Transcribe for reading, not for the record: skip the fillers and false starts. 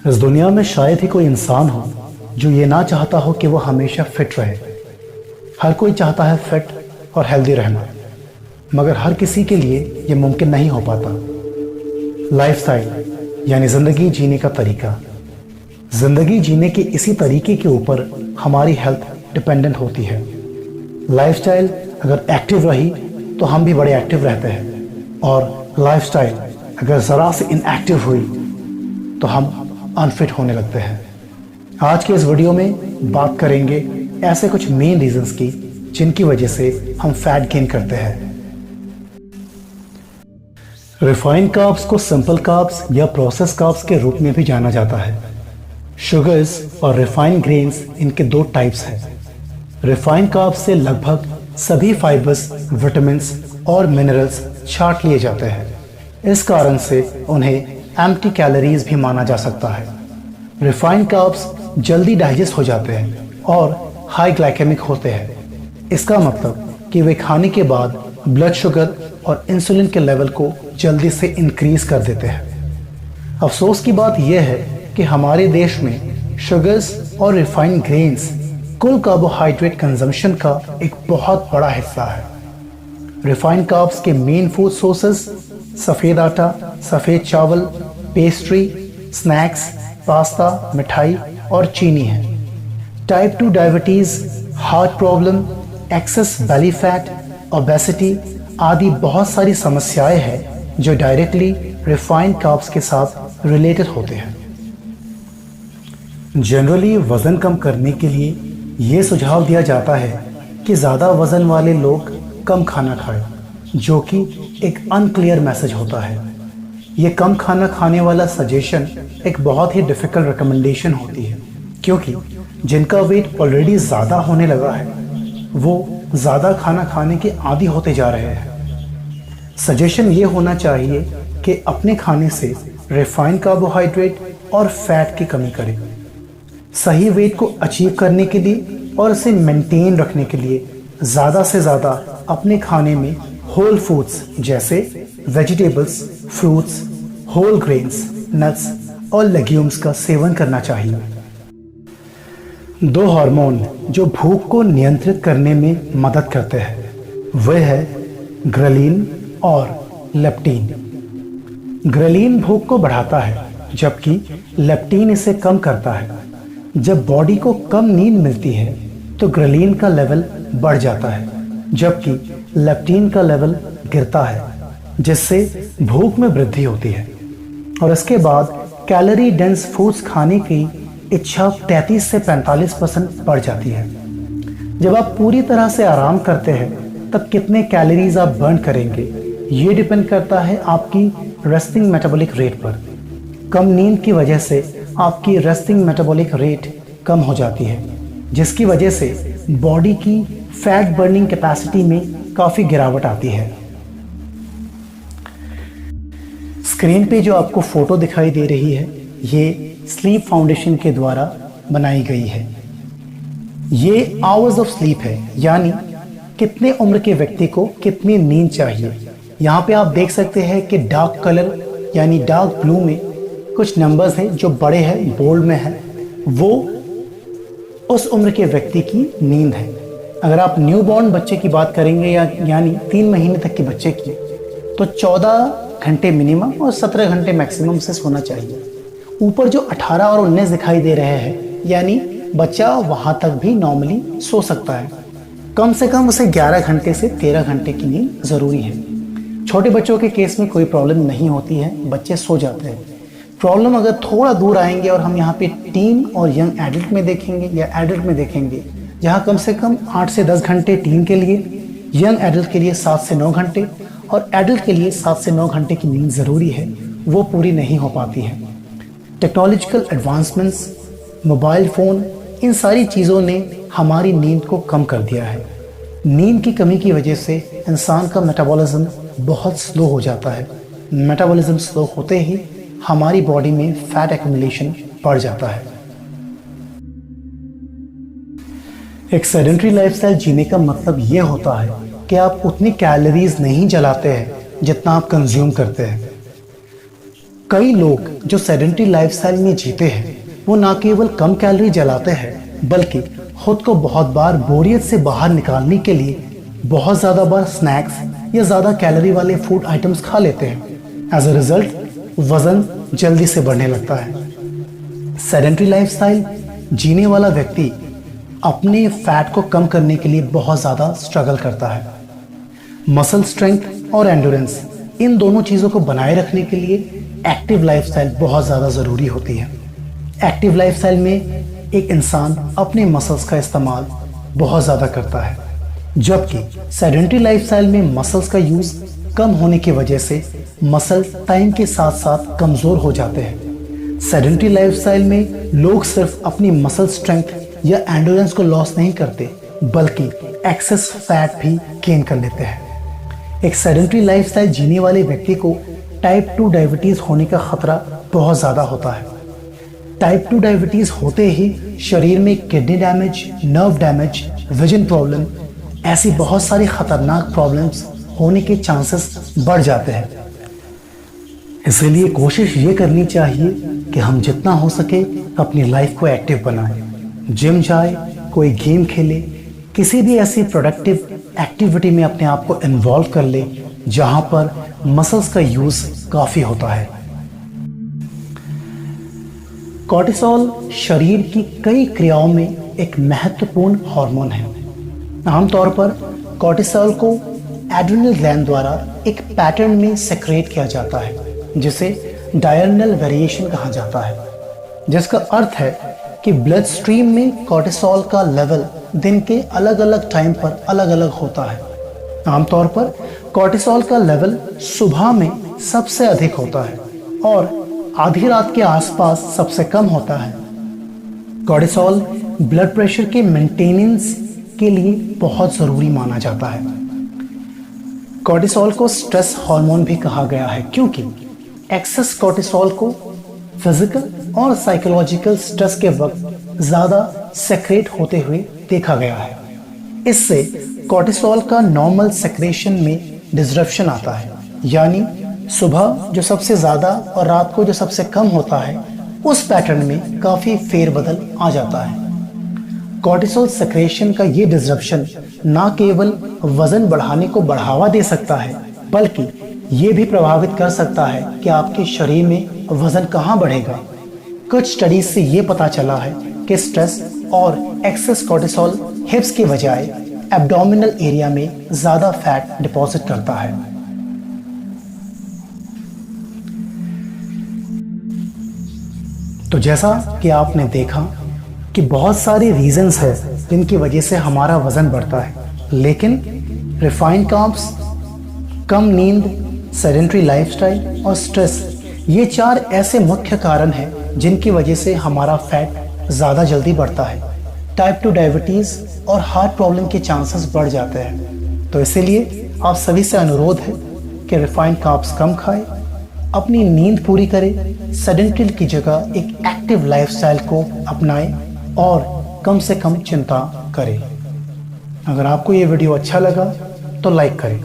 इस दुनिया में शायद ही कोई इंसान हो जो ये ना चाहता हो कि वो हमेशा फिट रहे। हर कोई चाहता है फिट और हेल्दी रहना, मगर हर किसी के लिए ये मुमकिन नहीं हो पाता। लाइफस्टाइल यानी ज़िंदगी जीने का तरीका। ज़िंदगी जीने के इसी तरीके के ऊपर हमारी हेल्थ डिपेंडेंट होती है। लाइफस्टाइल अगर एक्टिव रही तो हम भी बड़े एक्टिव रहते हैं, और लाइफस्टाइल अगर ज़रा से इनएक्टिव हुई तो हम अनफिट होने लगते हैं। आज के इस वीडियो में बात करेंगे ऐसे कुछ मेन रीजंस की जिनकी वजह से हम फैट गेन करते हैं। रिफाइंड कार्ब्स को सिंपल कार्ब्स या प्रोसेस कार्ब्स के रूप में भी जाना जाता है। शुगर्स और रिफाइंड ग्रेन्स इनके दो टाइप्स हैं। रिफाइंड कार्ब्स से लगभग सभी फाइबर्स, विटामिन्स और मिनरल्स छांट लिए जाते हैं। इस कारण से उन्हें एम्प्टी कैलोरीज भी माना जा सकता है। रिफाइंड कार्ब्स जल्दी डाइजेस्ट हो जाते हैं और हाई ग्लाइकेमिक होते हैं। इसका मतलब कि वे खाने के बाद ब्लड शुगर और इंसुलिन के लेवल को जल्दी से इंक्रीज कर देते हैं। अफसोस की बात यह है कि हमारे देश में शुगर्स और रिफाइंड ग्रेन्स कुल कार्बोहाइड्रेट कंजम्पशन का एक बहुत बड़ा हिस्सा है। रिफाइंड कार्ब्स के मेन फूड सोर्सेस सफ़ेद आटा, सफ़ेद चावल, पेस्ट्री, स्नैक्स, पास्ता, मिठाई और चीनी है। Type 2 diabetes, heart problem, excess belly fat, obesity आदि बहुत सारी समस्याएं हैं जो डायरेक्टली रिफाइंड कार्ब्स के साथ रिलेटेड होते हैं। जनरली वज़न कम करने के लिए ये सुझाव दिया जाता है कि ज़्यादा वज़न वाले लोग कम खाना खाएं, जो कि एक अनक्लियर मैसेज होता है। ये कम खाना खाने वाला सजेशन एक बहुत ही डिफ़िकल्ट रिकमेंडेशन होती है, क्योंकि जिनका वेट ऑलरेडी ज़्यादा होने लगा है वो ज़्यादा खाना खाने के आदी होते जा रहे हैं। सजेशन ये होना चाहिए कि अपने खाने से रिफाइंड कार्बोहाइड्रेट और फैट की कमी करें। सही वेट को अचीव करने के लिए और इसे मेंटेन रखने के लिए ज़्यादा से ज़्यादा अपने खाने में होल फूड्स जैसे vegetables, fruits, whole grains, nuts और लेग्यूम्स का सेवन करना चाहिए। दो हार्मोन जो भूख को नियंत्रित करने में मदद करते हैं वे है ग्रेलिन और लेप्टिन। ग्रेलिन भूख को बढ़ाता है जबकि लेप्टिन इसे कम करता है। जब बॉडी को कम नींद मिलती है तो ग्रेलिन का लेवल बढ़ जाता है जबकि लेप्टिन का लेवल गिरता है, जिससे भूख में वृद्धि होती है। और इसके बाद कैलोरी डेंस फूड्स खाने की इच्छा 33 से 45% बढ़ जाती है। जब आप पूरी तरह से आराम करते हैं तब कितने कैलोरीज आप बर्न करेंगे ये डिपेंड करता है आपकी रेस्टिंग मेटाबॉलिक रेट पर। कम नींद की वजह से आपकी रेस्टिंग मेटाबॉलिक रेट कम हो जाती है, जिसकी वजह से बॉडी की फैट बर्निंग कैपेसिटी में काफ़ी गिरावट आती है। स्क्रीन पे जो आपको फोटो दिखाई दे रही है ये स्लीप फाउंडेशन के द्वारा बनाई गई है। ये आवर्स ऑफ स्लीप है, यानी कितने उम्र के व्यक्ति को कितनी नींद चाहिए। यहाँ पे आप देख सकते हैं कि डार्क कलर यानी डार्क ब्लू में कुछ नंबर्स हैं जो बड़े हैं, बोल्ड में है, वो उस उम्र के व्यक्ति की नींद है। अगर आप न्यूबॉर्न बच्चे की बात करेंगे यानी 3 महीने तक के बच्चे की, तो 14 घंटे मिनिमम और 17 घंटे मैक्सिमम से सोना चाहिए। ऊपर जो 18 और 19 दिखाई दे रहे हैं यानी बच्चा वहाँ तक भी नॉर्मली सो सकता है। कम से कम उसे 11 घंटे से 13 घंटे की नींद ज़रूरी है। छोटे बच्चों के केस में कोई प्रॉब्लम नहीं होती है, बच्चे सो जाते हैं। प्रॉब्लम अगर थोड़ा दूर आएंगे और हम यहाँ पे टीन और यंग एडल्ट में देखेंगे या एडल्ट में देखेंगे, जहाँ कम से कम 8 से 10 घंटे टीन के लिए, यंग एडल्ट के लिए 7 से 9 घंटे और एडल्ट के लिए 7 से 9 घंटे की नींद ज़रूरी है, वो पूरी नहीं हो पाती है। टेक्नोलॉजिकल एडवांसमेंट्स, मोबाइल फ़ोन, इन सारी चीज़ों ने हमारी नींद को कम कर दिया है। नींद की कमी की वजह से इंसान का मेटाबॉलिज्म बहुत स्लो हो जाता है। मेटाबॉलिज्म स्लो होते ही हमारी बॉडी में फैट एक्यूमुलेशन बढ़ जाता है। एक सेडेंटरी लाइफस्टाइल जीने का मतलब ये होता है कि आप उतनी कैलोरीज नहीं जलाते हैं जितना आप कंज्यूम करते हैं। कई लोग जो सेडेंटरी लाइफस्टाइल में जीते हैं वो ना केवल कम कैलोरी जलाते हैं बल्कि खुद को बहुत बार बोरियत से बाहर निकालने के लिए बहुत ज़्यादा बार स्नैक्स या ज़्यादा कैलोरी वाले फूड आइटम्स खा लेते हैं। एज अ रिजल्ट वज़न जल्दी से बढ़ने लगता है। सेडेंटरी लाइफस्टाइल जीने वाला व्यक्ति अपने फैट को कम करने के लिए बहुत ज़्यादा स्ट्रगल करता है। मसल स्ट्रेंथ और एंड्योरेंस इन दोनों चीज़ों को बनाए रखने के लिए एक्टिव लाइफस्टाइल बहुत ज़्यादा ज़रूरी होती है। एक्टिव लाइफस्टाइल में एक इंसान अपने मसल्स का इस्तेमाल बहुत ज़्यादा करता है, जबकि सेडेंटरी लाइफस्टाइल में मसल्स का यूज़ कम होने की वजह से मसल टाइम के साथ साथ कमज़ोर हो जाते हैं। सेडेंटरी लाइफस्टाइल में लोग सिर्फ अपनी मसल स्ट्रेंथ या एंड्योरेंस को लॉस नहीं करते बल्कि एक्सेस फैट भी गेन कर लेते हैं। एक सेडेंटरी लाइफस्टाइल जीने वाले व्यक्ति को टाइप 2 डायबिटीज़ होने का खतरा बहुत ज़्यादा होता है। टाइप 2 डायबिटीज़ होते ही शरीर में kidney damage, nerve damage, vision problem, ऐसी बहुत सारी खतरनाक प्रॉब्लम्स होने के चांसेस बढ़ जाते हैं। इसलिए कोशिश ये करनी चाहिए कि हम जितना हो सके अपनी लाइफ को एक्टिव बनाएं। जिम जाए, कोई गेम खेले, किसी भी ऐसी प्रोडक्टिव एक्टिविटी में अपने आप को इन्वॉल्व कर ले जहां पर मसल्स का यूज काफी होता है। कॉर्टिसोल शरीर की कई क्रियाओं में एक महत्वपूर्ण हार्मोन है। आमतौर पर कॉर्टिसोल को एड्रिनल ग्लैंड द्वारा एक पैटर्न में सेक्रेट किया जाता है जिसे डायर्नल वेरिएशन कहा जाता है, जिसका अर्थ है कि ब्लड स्ट्रीम में कॉर्टिसोल का लेवल दिन के अलग अलग टाइम पर अलग अलग होता है। आमतौर पर कॉर्टिसोल का लेवल सुबह में सबसे अधिक होता है और आधी रात के आसपास सबसे कम होता है। कॉर्टिसोल ब्लड प्रेशर के मेंटेनेंस के लिए बहुत ज़रूरी माना जाता है। कॉर्टिसोल को स्ट्रेस हार्मोन भी कहा गया है क्योंकि एक्सेस कॉर्टिसोल को फिजिकल और साइकोलॉजिकल स्ट्रेस के वक्त ज़्यादा सेक्रेट होते हुए देखा गया है। इससे कॉर्टिसोल का नॉर्मल सेक्रेशन में डिसरप्शन आता है, यानी सुबह जो सबसे ज़्यादा और रात को जो सबसे कम होता है उस पैटर्न में काफ़ी फेरबदल आ जाता है। कॉर्टिसोल सेक्रेशन का ये डिसरप्शन ना केवल वजन बढ़ाने को बढ़ावा दे सकता है बल्कि ये भी प्रभावित कर सकता है कि आपके शरीर में वजन कहाँ बढ़ेगा। कुछ स्टडीज से ये पता चला है कि स्ट्रेस और एक्सेस कॉर्टिसोल हिप्स के बजाय एब्डोमिनल एरिया में ज़्यादा फैट डिपॉजिट करता है। तो जैसा कि आपने देखा कि बहुत सारे रीजंस हैं जिनकी वजह से हमारा वजन बढ़ता है, लेकिन रिफाइंड कार्ब्स, कम नींद, सेडेंटरी लाइफस्टाइल और स्ट्रेस ये 4 ऐसे मुख्य कारण हैं जिनकी वजह से हमारा फैट ज़्यादा जल्दी बढ़ता है। टाइप 2 डायबिटीज़ और हार्ट प्रॉब्लम के चांसेस बढ़ जाते हैं। तो इसीलिए आप सभी से अनुरोध है कि रिफाइंड कार्ब्स कम खाएं, अपनी नींद पूरी करें, सेडेंटरी की जगह एक एक्टिव लाइफस्टाइल को अपनाएं और कम से कम चिंता करें। अगर आपको ये वीडियो अच्छा लगा तो लाइक करें।